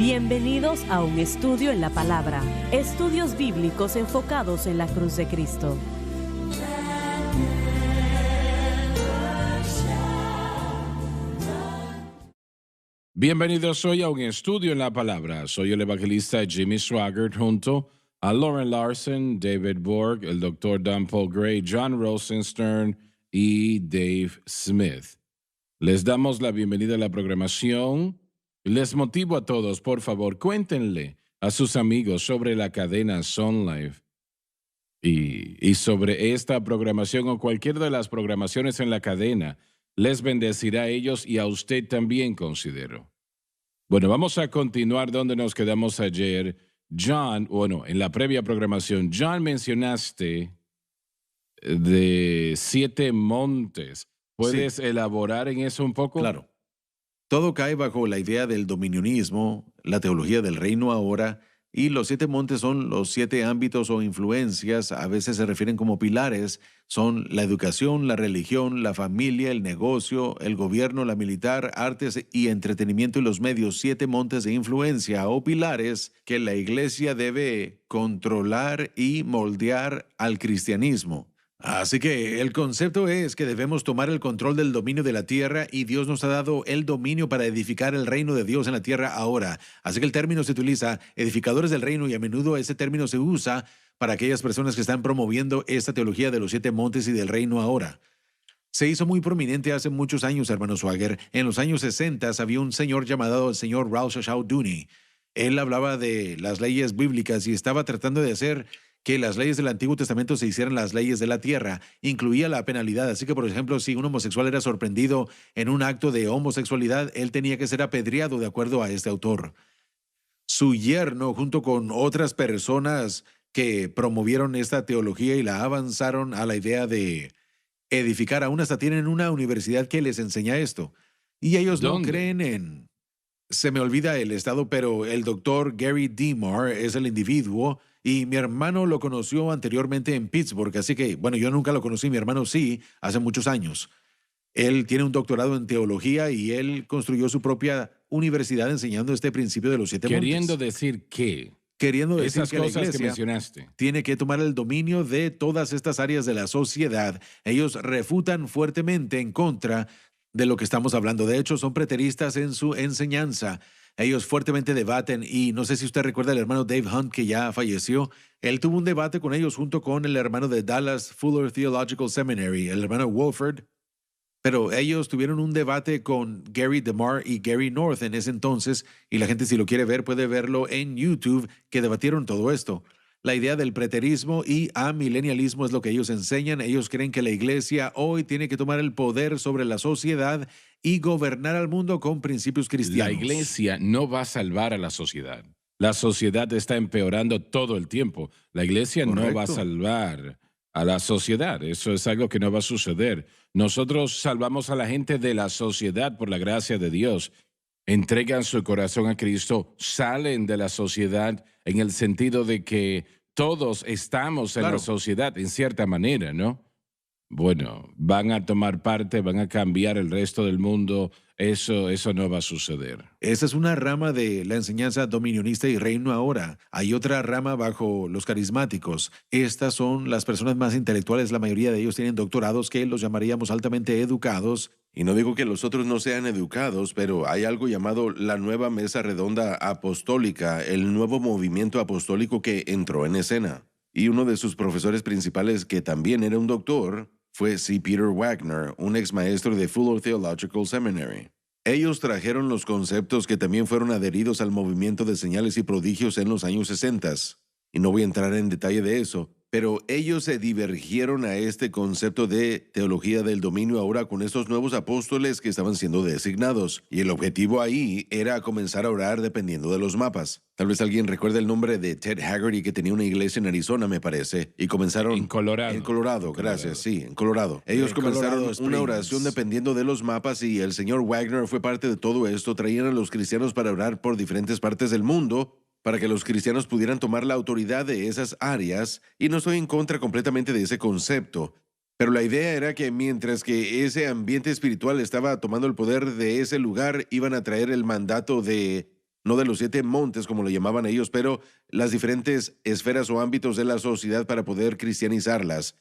Bienvenidos a un estudio en la palabra. Estudios bíblicos enfocados en la cruz de Cristo. Bienvenidos hoy a un estudio en la palabra. Soy el evangelista Jimmy Swaggart junto a Lauren Larson, David Borg, el Dr. Dan Paul Gray, John Rosenstern y Dave Smith. Les damos la bienvenida a la programación. Les motivo a todos, por favor, cuéntenle a sus amigos sobre la cadena Sun Life y sobre esta programación o cualquier de las programaciones en la cadena. Les bendecirá a ellos y a usted también, considero. Bueno, vamos a continuar donde nos quedamos ayer. John, en la previa programación, John, mencionaste de 7 montes. ¿Puedes elaborar en eso un poco? Claro. Todo cae bajo la idea del dominionismo, la teología del reino ahora, y los 7 montes son los 7 ámbitos o influencias, a veces se refieren como pilares, son la educación, la religión, la familia, el negocio, el gobierno, la militar, artes y entretenimiento y los medios, 7 montes de influencia o pilares que la iglesia debe controlar y moldear al cristianismo. Así que el concepto es que debemos tomar el control del dominio de la tierra y Dios nos ha dado el dominio para edificar el reino de Dios en la tierra ahora. Así que el término se utiliza, edificadores del reino, y a menudo ese término se usa para aquellas personas que están promoviendo esta teología de los 7 montes y del reino ahora. Se hizo muy prominente hace muchos años, hermano Swagger. En los años 60 había un señor llamado el señor Ralph Shawdooney. Él hablaba de las leyes bíblicas y estaba tratando de hacer que las leyes del Antiguo Testamento se hicieran las leyes de la tierra. Incluía la penalidad. Así que, por ejemplo, si un homosexual era sorprendido en un acto de homosexualidad, él tenía que ser apedreado de acuerdo a este autor. Su yerno, junto con otras personas que promovieron esta teología y la avanzaron a la idea de edificar, aún hasta tienen una universidad que les enseña esto. Y ellos ¿Dónde? no creen en... Se me olvida el estado, pero el doctor Gary DeMar es el individuo y mi hermano lo conoció anteriormente en Pittsburgh, así que, yo nunca lo conocí, mi hermano sí, hace muchos años. Él tiene un doctorado en teología y él construyó su propia universidad enseñando este principio de los 7 montes. Queriendo decir que Queriendo decir esas que la cosas que iglesia mencionaste. tiene que tomar el dominio de todas estas áreas de la sociedad. Ellos refutan fuertemente en contra de lo que estamos hablando. De hecho, son preteristas en su enseñanza. Ellos fuertemente debaten y no sé si usted recuerda al hermano Dave Hunt, que ya falleció. Él tuvo un debate con ellos junto con el hermano de Dallas Fuller Theological Seminary, el hermano Wolford. Pero ellos tuvieron un debate con Gary DeMar y Gary North en ese entonces, y la gente, si lo quiere ver, puede verlo en YouTube, que debatieron todo esto. La idea del preterismo y amilenialismo es lo que ellos enseñan. Ellos creen que la iglesia hoy tiene que tomar el poder sobre la sociedad y gobernar al mundo con principios cristianos. La iglesia no va a salvar a la sociedad. La sociedad está empeorando todo el tiempo. La iglesia no va a Correcto. salvar a la sociedad. Eso es algo que no va a suceder. Nosotros salvamos a la gente de la sociedad por la gracia de Dios. Entregan su corazón a Cristo, salen de la sociedad en el sentido de que todos estamos en Claro. la sociedad en cierta manera, ¿no? Bueno, van a tomar parte, van a cambiar el resto del mundo. Eso no va a suceder. Esa es una rama de la enseñanza dominionista y reino ahora. Hay otra rama bajo los carismáticos. Estas son las personas más intelectuales. La mayoría de ellos tienen doctorados que los llamaríamos altamente educados. Y no digo que los otros no sean educados, pero hay algo llamado la nueva mesa redonda apostólica, el nuevo movimiento apostólico que entró en escena. Y uno de sus profesores principales, que también era un doctor, fue C. Peter Wagner, un ex maestro de Fuller Theological Seminary. Ellos trajeron los conceptos que también fueron adheridos al movimiento de señales y prodigios en los años 60. Y no voy a entrar en detalle de eso, pero ellos se divergieron a este concepto de teología del dominio ahora con estos nuevos apóstoles que estaban siendo designados. Y el objetivo ahí era comenzar a orar dependiendo de los mapas. Tal vez alguien recuerde el nombre de Ted Haggerty, que tenía una iglesia en Arizona, me parece, y comenzaron... En Colorado. En Colorado, gracias, sí, en Colorado. Ellos En comenzaron Colorado una Springs. oración dependiendo de los mapas y el señor Wagner fue parte de todo esto. Traían a los cristianos para orar por diferentes partes del mundo para que los cristianos pudieran tomar la autoridad de esas áreas, y no estoy en contra completamente de ese concepto, pero la idea era que mientras que ese ambiente espiritual estaba tomando el poder de ese lugar, iban a traer el mandato de no de los 7 montes como lo llamaban ellos, pero las diferentes esferas o ámbitos de la sociedad para poder cristianizarlas,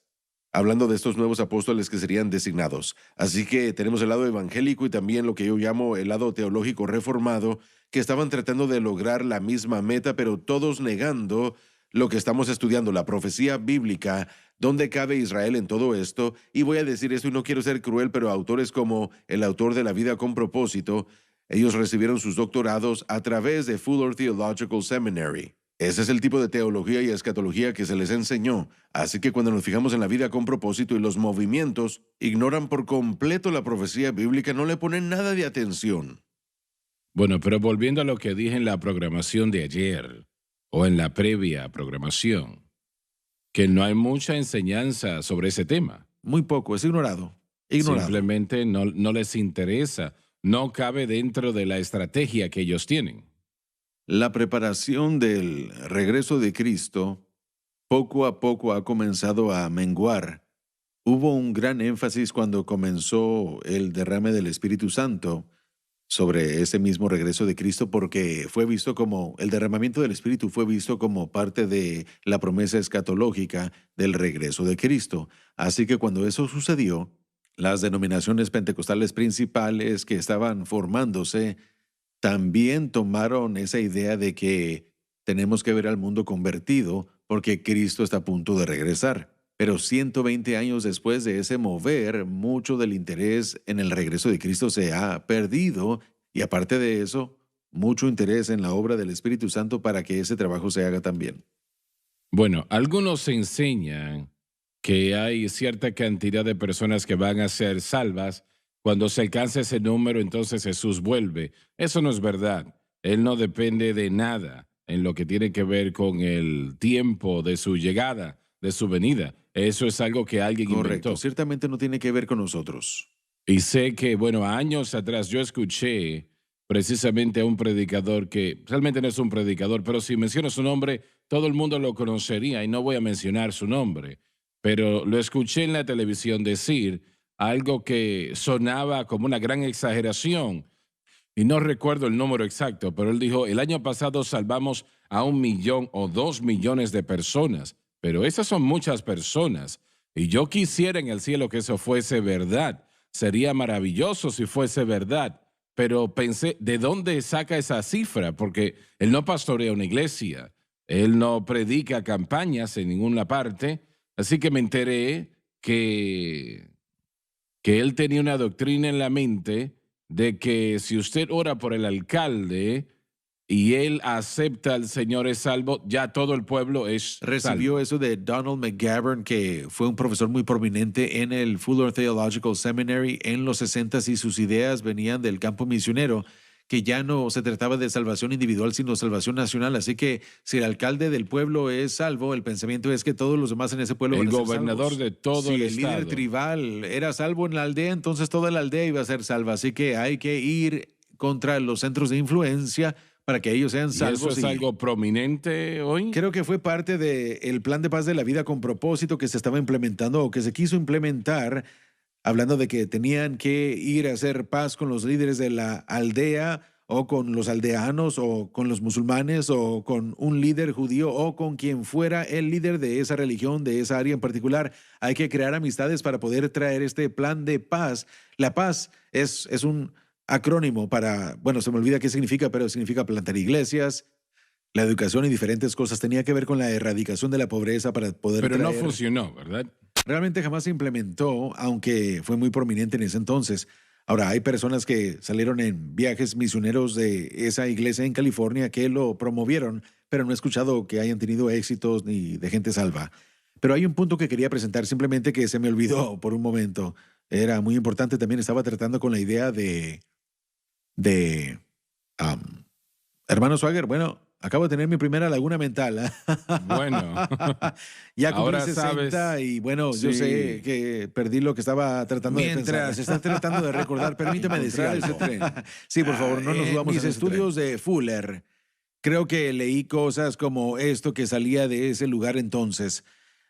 hablando de estos nuevos apóstoles que serían designados. Así que tenemos el lado evangélico y también lo que yo llamo el lado teológico reformado, que estaban tratando de lograr la misma meta, pero todos negando lo que estamos estudiando, la profecía bíblica, dónde cabe Israel en todo esto. Y voy a decir esto y no quiero ser cruel, pero autores como el autor de La vida con propósito, ellos recibieron sus doctorados a través de Fuller Theological Seminary. Ese es el tipo de teología y escatología que se les enseñó. Así que cuando nos fijamos en la vida con propósito y los movimientos, ignoran por completo la profecía bíblica, no le ponen nada de atención. Bueno, pero volviendo a lo que dije en la programación de ayer, o en la previa programación, que no hay mucha enseñanza sobre ese tema. Muy poco, es ignorado. Ignorado. Simplemente no les interesa, no cabe dentro de la estrategia que ellos tienen. La preparación del regreso de Cristo poco a poco ha comenzado a menguar. Hubo un gran énfasis cuando comenzó el derrame del Espíritu Santo sobre ese mismo regreso de Cristo, porque fue visto como, el derramamiento del Espíritu fue visto como parte de la promesa escatológica del regreso de Cristo. Así que cuando eso sucedió, las denominaciones pentecostales principales que estaban formándose también tomaron esa idea de que tenemos que ver al mundo convertido porque Cristo está a punto de regresar. Pero 120 años después de ese mover, mucho del interés en el regreso de Cristo se ha perdido y aparte de eso, mucho interés en la obra del Espíritu Santo para que ese trabajo se haga también. Bueno, algunos enseñan que hay cierta cantidad de personas que van a ser salvas. Cuando se alcanza ese número, entonces Jesús vuelve. Eso no es verdad. Él no depende de nada en lo que tiene que ver con el tiempo de su llegada, de su venida. Eso es algo que alguien Correcto, inventó. ciertamente no tiene que ver con nosotros. Y sé que, bueno, años atrás yo escuché precisamente a un predicador que realmente no es un predicador, pero si menciono su nombre, todo el mundo lo conocería y no voy a mencionar su nombre. Pero lo escuché en la televisión decir algo que sonaba como una gran exageración. Y no recuerdo el número exacto, pero él dijo, el año pasado salvamos a 1 millón o 2 millones de personas, pero esas son muchas personas. Y yo quisiera en el cielo que eso fuese verdad. Sería maravilloso si fuese verdad. Pero pensé, ¿de dónde saca esa cifra? Porque él no pastorea una iglesia, él no predica campañas en ninguna parte, así que me enteré que él tenía una doctrina en la mente de que si usted ora por el alcalde y él acepta al Señor es salvo, ya todo el pueblo es Recibió salvo. eso de Donald McGavran, que fue un profesor muy prominente en el Fuller Theological Seminary en los 60s y sus ideas venían del campo misionero, que ya no se trataba de salvación individual, sino salvación nacional. Así que si el alcalde del pueblo es salvo, el pensamiento es que todos los demás en ese pueblo El van a ser gobernador salvos. de todo Si el el líder estado. tribal era salvo en la aldea, entonces toda la aldea iba a ser salva. Así que hay que ir contra los centros de influencia para que ellos sean ¿Y salvos. eso es algo prominente hoy? Creo que fue parte del plan de paz de la vida con propósito que se estaba implementando o que se quiso implementar, hablando de que tenían que ir a hacer paz con los líderes de la aldea o con los aldeanos o con los musulmanes o con un líder judío o con quien fuera el líder de esa religión, de esa área en particular. Hay que crear amistades para poder traer este plan de paz. La paz es un acrónimo para, bueno, se me olvida qué significa, pero significa plantar iglesias, la educación y diferentes cosas. Tenía que ver con la erradicación de la pobreza para poder Pero no traer. funcionó, ¿verdad? Realmente jamás se implementó, aunque fue muy prominente en ese entonces. Ahora, hay personas que salieron en viajes misioneros de esa iglesia en California que lo promovieron, pero no he escuchado que hayan tenido éxitos ni de gente salva. Pero hay un punto que quería presentar, simplemente que se me olvidó por un momento. Era muy importante también, estaba tratando con la idea de hermano Swagger, bueno, acabo de tener mi primera laguna mental. Bueno, Ya cumplí ahora 60 sabes. y bueno, yo Sí. sé que perdí lo que estaba tratando de pensar. Mientras estás tratando de recordar, permítame decir Encontrar algo. ese tren. Sí, por favor, no nos En subamos mis a ese tren. estudios de Fuller, creo que leí cosas como esto que salía de ese lugar entonces.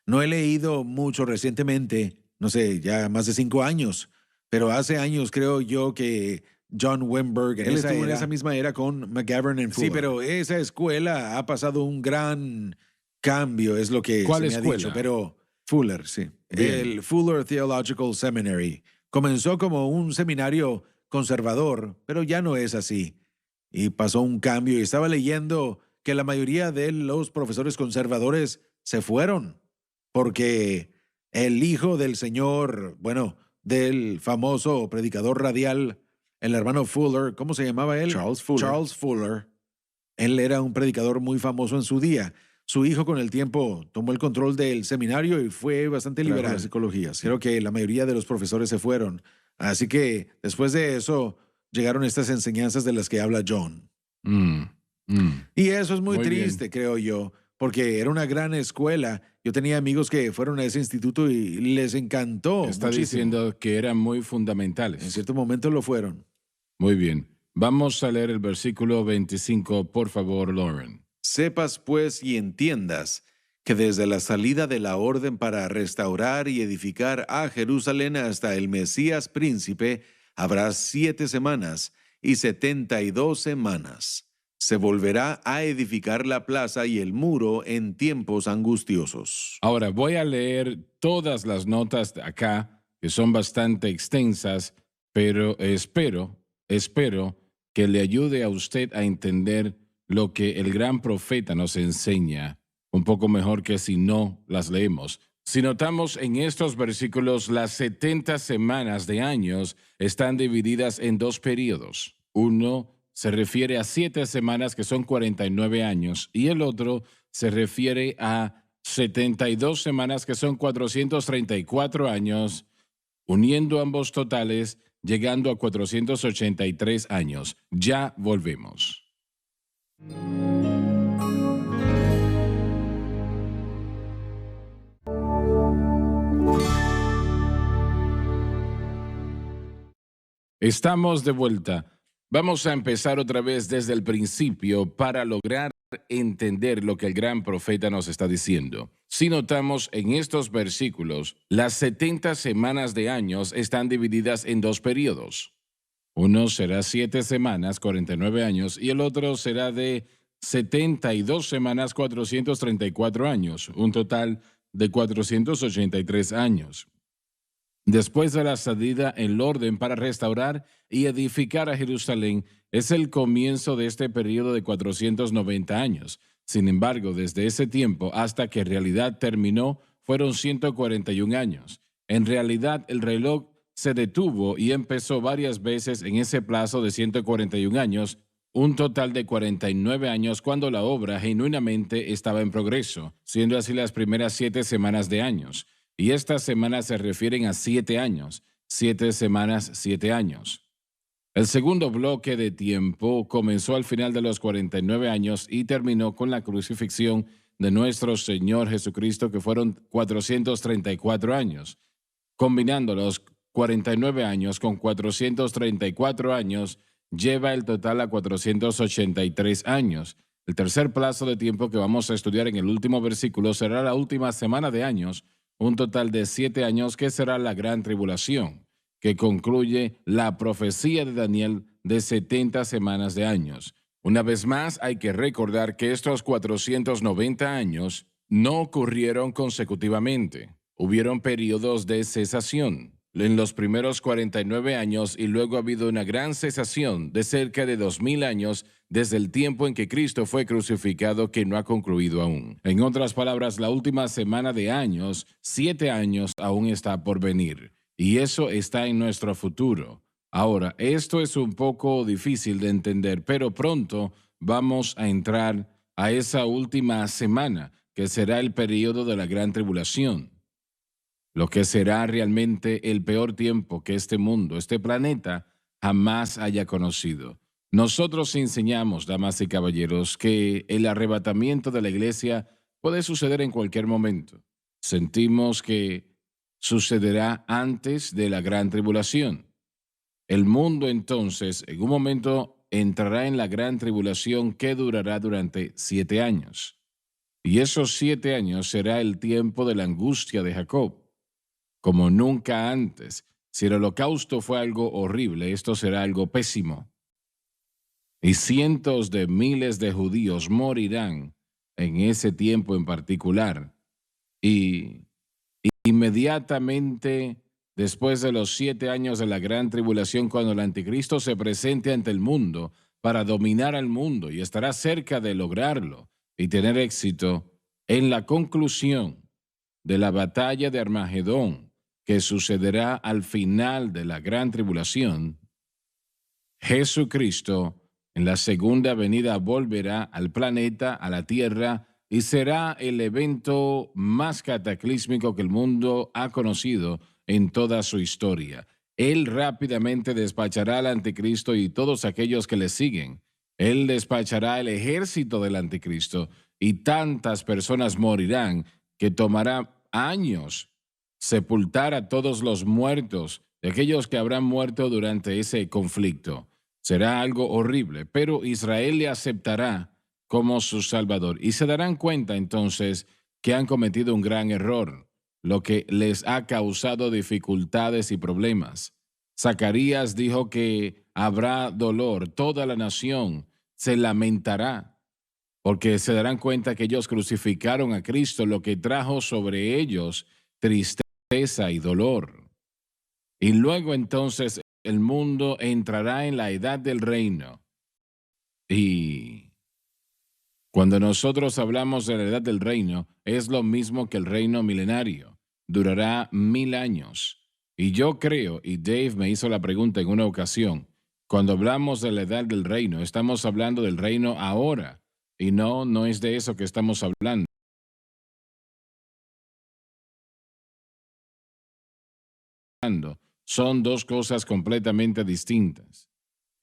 No he leído mucho recientemente, no sé, ya más de 5 años, pero hace años creo yo que John Wimberg. Él estuvo en esa misma era con McGavran and Fuller. Sí, pero esa escuela ha pasado un gran cambio, es lo que ¿Cuál se me escuela? ha dicho. Pero Fuller, sí. Bien. el Fuller Theological Seminary comenzó como un seminario conservador, pero ya no es así. Y pasó un cambio y estaba leyendo que la mayoría de los profesores conservadores se fueron porque el hijo del señor, bueno, del famoso predicador radial, el hermano Fuller, ¿cómo se llamaba él? Charles Fuller. Charles Fuller. Él era un predicador muy famoso en su día. Su hijo con el tiempo tomó el control del seminario y fue bastante Trajo liberal. la psicología, sí. Creo que la mayoría de los profesores se fueron. Así que después de eso llegaron estas enseñanzas de las que habla John. Mm, mm. Y eso es muy Muy bien. triste, creo yo, porque era una gran escuela. Yo tenía amigos que fueron a ese instituto y les encantó Está muchísimo. diciendo que eran muy En fundamentales. cierto momento lo fueron. Muy bien. Vamos a leer el versículo 25, por favor, Lauren. Sepas pues y entiendas que desde la salida de la orden para restaurar y edificar a Jerusalén hasta el Mesías príncipe habrá 7 semanas y 72 semanas. Se volverá a edificar la plaza y el muro en tiempos angustiosos. Ahora voy a leer todas las notas de acá, que son bastante extensas, pero espero que le ayude a usted a entender lo que el gran profeta nos enseña un poco mejor que si no las leemos. Si notamos en estos versículos, las 70 semanas de años están divididas en 2 periodos. Uno se refiere a 7 semanas, que son 49 años, y el otro se refiere a 72 semanas, que son 434 años, uniendo ambos totales, llegando a 483 años. Ya volvemos. Estamos de vuelta. Vamos a empezar otra vez desde el principio para lograr entender lo que el gran profeta nos está diciendo. Si notamos en estos versículos, las 70 semanas de años están divididas en 2 periodos. Uno será 7 semanas, 49 años, y el otro será de 72 semanas, 434 años, un total de 483 años. Después de la salida, el orden para restaurar y edificar a Jerusalén es el comienzo de este periodo de 490 años. Sin embargo, desde ese tiempo hasta que en realidad terminó, fueron 141 años. En realidad, el reloj se detuvo y empezó varias veces en ese plazo de 141 años, un total de 49 años cuando la obra genuinamente estaba en progreso, siendo así las primeras 7 semanas de años. Y estas semanas se refieren a 7 años, 7 semanas, 7 años. El segundo bloque de tiempo comenzó al final de los 49 años y terminó con la crucifixión de nuestro Señor Jesucristo, que fueron 434 años. Combinando los 49 años con 434 años, lleva el total a 483 años. El tercer plazo de tiempo que vamos a estudiar en el último versículo será la última semana de años, un total de 7 años, que será la gran tribulación, que concluye la profecía de Daniel de 70 semanas de años. Una vez más, hay que recordar que estos 490 años no ocurrieron consecutivamente. Hubieron periodos de cesación en los primeros 49 años y luego ha habido una gran cesación de cerca de 2000 años desde el tiempo en que Cristo fue crucificado, que no ha concluido aún. En otras palabras, la última semana de años, 7 años, aún está por venir. Y eso está en nuestro futuro. Ahora, esto es un poco difícil de entender, pero pronto vamos a entrar a esa última semana, que será el periodo de la gran tribulación. Lo que será realmente el peor tiempo que este mundo, este planeta, jamás haya conocido. Nosotros enseñamos, damas y caballeros, que el arrebatamiento de la iglesia puede suceder en cualquier momento. Sentimos que sucederá antes de la gran tribulación. El mundo entonces, en un momento, entrará en la gran tribulación que durará durante 7 años. Y esos 7 años será el tiempo de la angustia de Jacob, como nunca antes. Si el holocausto fue algo horrible, esto será algo pésimo. Y cientos de miles de judíos morirán en ese tiempo en particular. Y inmediatamente después de los 7 años de la gran tribulación, cuando el anticristo se presente ante el mundo para dominar al mundo y estará cerca de lograrlo y tener éxito, en la conclusión de la batalla de Armagedón, que sucederá al final de la gran tribulación, Jesucristo en la segunda venida volverá al planeta, a la tierra, y será el evento más cataclísmico que el mundo ha conocido en toda su historia. Él rápidamente despachará al anticristo y todos aquellos que le siguen. Él despachará el ejército del anticristo y tantas personas morirán que tomará años sepultar a todos los muertos, de aquellos que habrán muerto durante ese conflicto. Será algo horrible, pero Israel le aceptará como su Salvador y se darán cuenta entonces que han cometido un gran error, lo que les ha causado dificultades y problemas. Zacarías dijo que habrá dolor, toda la nación se lamentará, porque se darán cuenta que ellos crucificaron a Cristo, lo que trajo sobre ellos tristeza y dolor. Y luego entonces el mundo entrará en la edad del reino. Y cuando nosotros hablamos de la edad del reino, es lo mismo que el reino milenario. Durará 1000 años. Y yo creo, y Dave me hizo la pregunta en una ocasión, cuando hablamos de la edad del reino, estamos hablando del reino ahora. Y no es de eso que estamos hablando. Son dos cosas completamente distintas.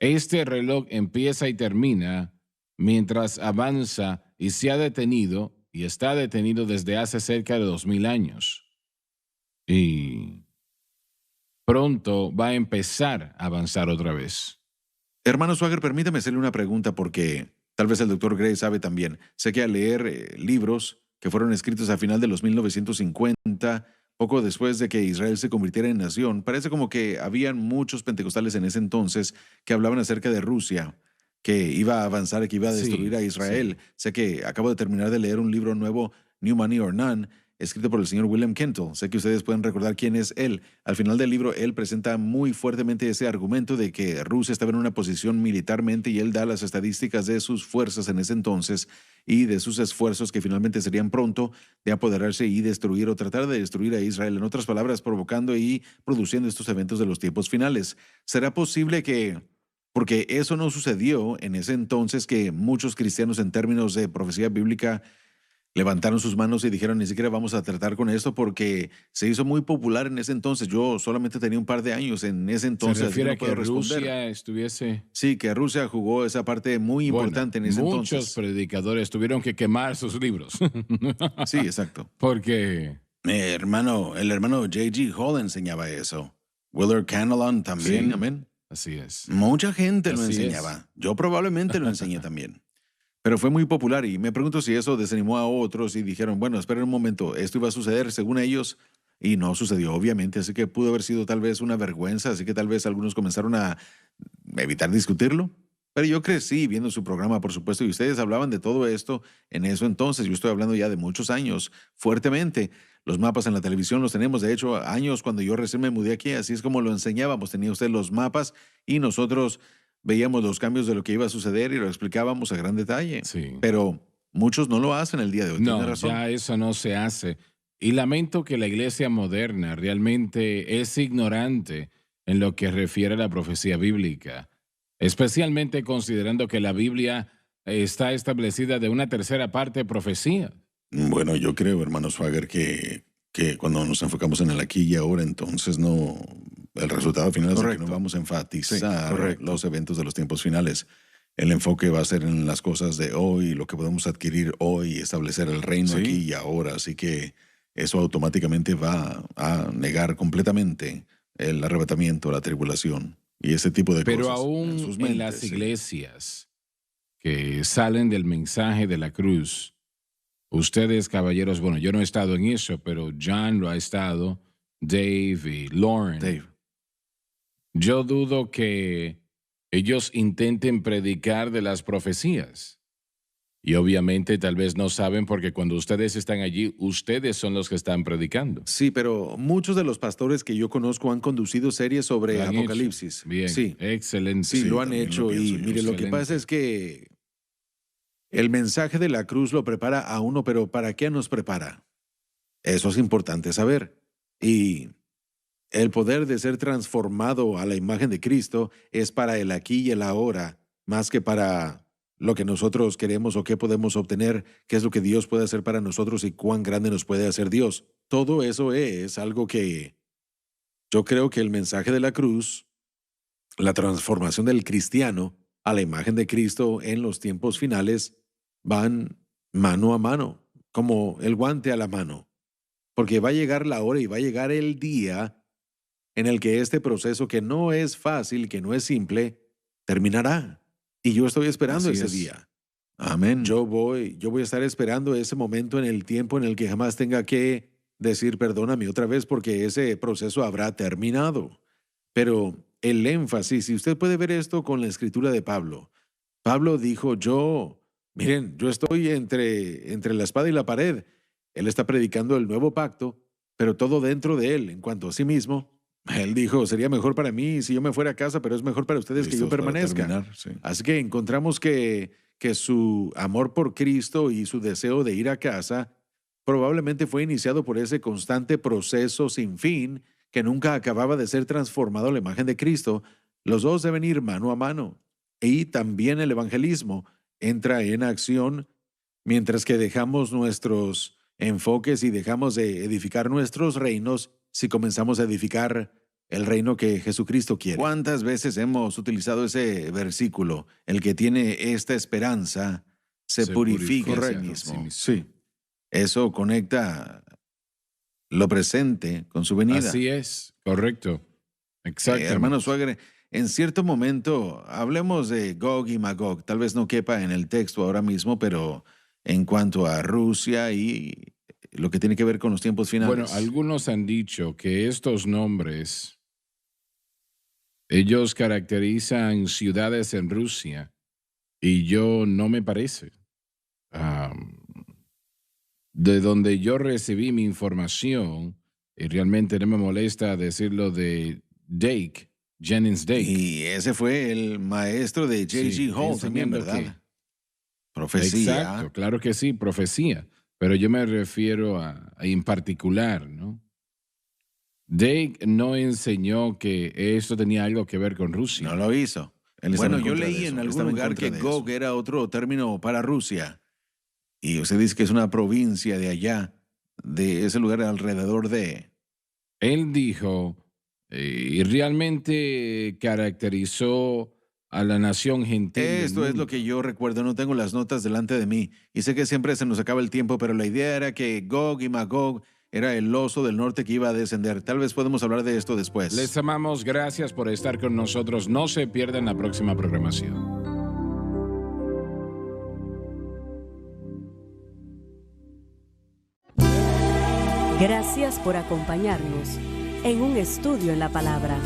Este reloj empieza y termina mientras avanza y se ha detenido y está detenido desde hace cerca de 2000 años. Y pronto va a empezar a avanzar otra vez. Hermano Swagger, permítame hacerle una pregunta porque tal vez el doctor Gray sabe también. Sé que al leer libros que fueron escritos a final de los 1950, poco después de que Israel se convirtiera en nación, parece como que habían muchos pentecostales en ese entonces que hablaban acerca de Rusia, que iba a avanzar, que iba a destruir a Israel. Sí. Sé que acabo de terminar de leer un libro nuevo, New Money or None, escrito por el señor William Kendall. Sé que ustedes pueden recordar quién es él. Al final del libro, él presenta muy fuertemente ese argumento de que Rusia estaba en una posición militarmente y él da las estadísticas de sus fuerzas en ese entonces y de sus esfuerzos que finalmente serían pronto de apoderarse y destruir o tratar de destruir a Israel. En otras palabras, provocando y produciendo estos eventos de los tiempos finales. ¿Será posible que, porque eso no sucedió en ese entonces, que muchos cristianos en términos de profecía bíblica levantaron sus manos y dijeron, ni siquiera vamos a tratar con esto porque se hizo muy popular en ese entonces? Yo solamente tenía un par de años en ese entonces. ¿Se refiere no a que Rusia estuviese? Sí, que Rusia jugó esa parte muy importante en ese entonces. Muchos predicadores tuvieron que quemar sus libros. Sí, exacto. Porque el hermano J.G. Hall enseñaba eso. Willard Canelon también. Sí, amén. Así es. Mucha gente lo Así enseñaba. es. Yo probablemente lo enseñé también. Pero fue muy popular y me pregunto si eso desanimó a otros y dijeron, bueno, esperen un momento, esto iba a suceder según ellos y no sucedió, obviamente, así que pudo haber sido tal vez una vergüenza, así que tal vez algunos comenzaron a evitar discutirlo. Pero yo crecí viendo su programa, por supuesto, y ustedes hablaban de todo esto en eso entonces. Yo estoy hablando ya de muchos años, fuertemente. Los mapas en la televisión los tenemos, de hecho, años cuando yo recién me mudé aquí, así es como lo enseñábamos. Tenía usted los mapas y nosotros veíamos los cambios de lo que iba a suceder y lo explicábamos a gran detalle. Sí. Pero muchos no lo hacen el día de hoy. No, ¿Tiene razón? ya eso no se hace. Y lamento que la iglesia moderna realmente es ignorante en lo que refiere a la profecía bíblica, especialmente considerando que la Biblia está establecida de una tercera parte de profecía. Bueno, yo creo, hermano Swagger, que cuando nos enfocamos en el aquí y ahora, entonces no, el resultado final es que no vamos a enfatizar los eventos de los tiempos finales. El enfoque va a ser en las cosas de hoy, lo que podemos adquirir hoy, establecer el reino aquí y ahora. Así que eso automáticamente va a negar completamente el arrebatamiento, la tribulación y ese tipo de Pero cosas. Pero aún en sus mentes, en las iglesias que salen del mensaje de la cruz, ustedes, caballeros, bueno, yo no he estado en eso, pero John lo ha estado, Dave y Lauren. Dave. Yo dudo que ellos intenten predicar de las profecías. Y obviamente tal vez no saben porque cuando ustedes están allí, ustedes son los que están predicando. Sí, pero muchos de los pastores que yo conozco han conducido series sobre Lo han hecho. Apocalipsis. Bien, Sí, excelente. sí, lo han también hecho. lo pienso Y yo. mire, lo que Excelente. pasa es que el mensaje de la cruz lo prepara a uno, pero ¿para qué nos prepara? Eso es importante saber. Y el poder de ser transformado a la imagen de Cristo es para el aquí y el ahora, más que para lo que nosotros queremos o qué podemos obtener, qué es lo que Dios puede hacer para nosotros y cuán grande nos puede hacer Dios. Todo eso es algo que yo creo que el mensaje de la cruz, la transformación del cristiano a la imagen de Cristo en los tiempos finales, van mano a mano, como el guante a la mano. Porque va a llegar la hora y va a llegar el día en el que este proceso, que no es fácil, que no es simple, terminará. Y yo estoy esperando Así ese es. día. Amén. Yo voy a estar esperando ese momento en el tiempo en el que jamás tenga que decir perdóname otra vez porque ese proceso habrá terminado. Pero el énfasis, si usted puede ver esto con la escritura de Pablo, Pablo dijo, miren, yo estoy entre la espada y la pared. Él está predicando el nuevo pacto, pero todo dentro de él, en cuanto a sí mismo. Él dijo, sería mejor para mí si yo me fuera a casa, pero es mejor para ustedes que yo Listos para permanezca. terminar, sí. Así que encontramos que su amor por Cristo y su deseo de ir a casa probablemente fue iniciado por ese constante proceso sin fin que nunca acababa de ser transformado a la imagen de Cristo. Los dos deben ir mano a mano. Y también el evangelismo entra en acción mientras que dejamos nuestros enfoques y dejamos de edificar nuestros reinos si comenzamos a edificar el reino que Jesucristo quiere. ¿Cuántas veces hemos utilizado ese versículo? El que tiene esta esperanza se purifica a sí mismo. Sí. Eso conecta lo presente con su venida. Así es, correcto. Exactamente. Hermano Swagger, en cierto momento hablemos de Gog y Magog. Tal vez no quepa en el texto ahora mismo, pero en cuanto a Rusia y lo que tiene que ver con los tiempos finales. Bueno, algunos han dicho que estos nombres, ellos caracterizan ciudades en Rusia y yo no me parece. De donde yo recibí mi información, y realmente no me molesta decirlo de Dake, Jennings Dake. Y ese fue el maestro de J.G. Sí, Hall también, enseñando ¿verdad? que- Profecía. Exacto, claro que sí, profecía. Pero yo me refiero a en particular, ¿no? Dake no enseñó que esto tenía algo que ver con Rusia. No lo hizo. Él estaba Bueno, en yo contra de leí eso, en él algún estaba en lugar contra que de Gog eso. era otro término para Rusia. Y usted dice que es una provincia de allá, de ese lugar alrededor de... Él dijo y realmente caracterizó a la nación gentil. del Esto es lo mundo. que yo recuerdo, no tengo las notas delante de mí. Y sé que siempre se nos acaba el tiempo, pero la idea era que Gog y Magog era el oso del norte que iba a descender. Tal vez podemos hablar de esto después. Les amamos, gracias por estar con nosotros. No se pierdan la próxima programación. Gracias por acompañarnos en un estudio en la palabra.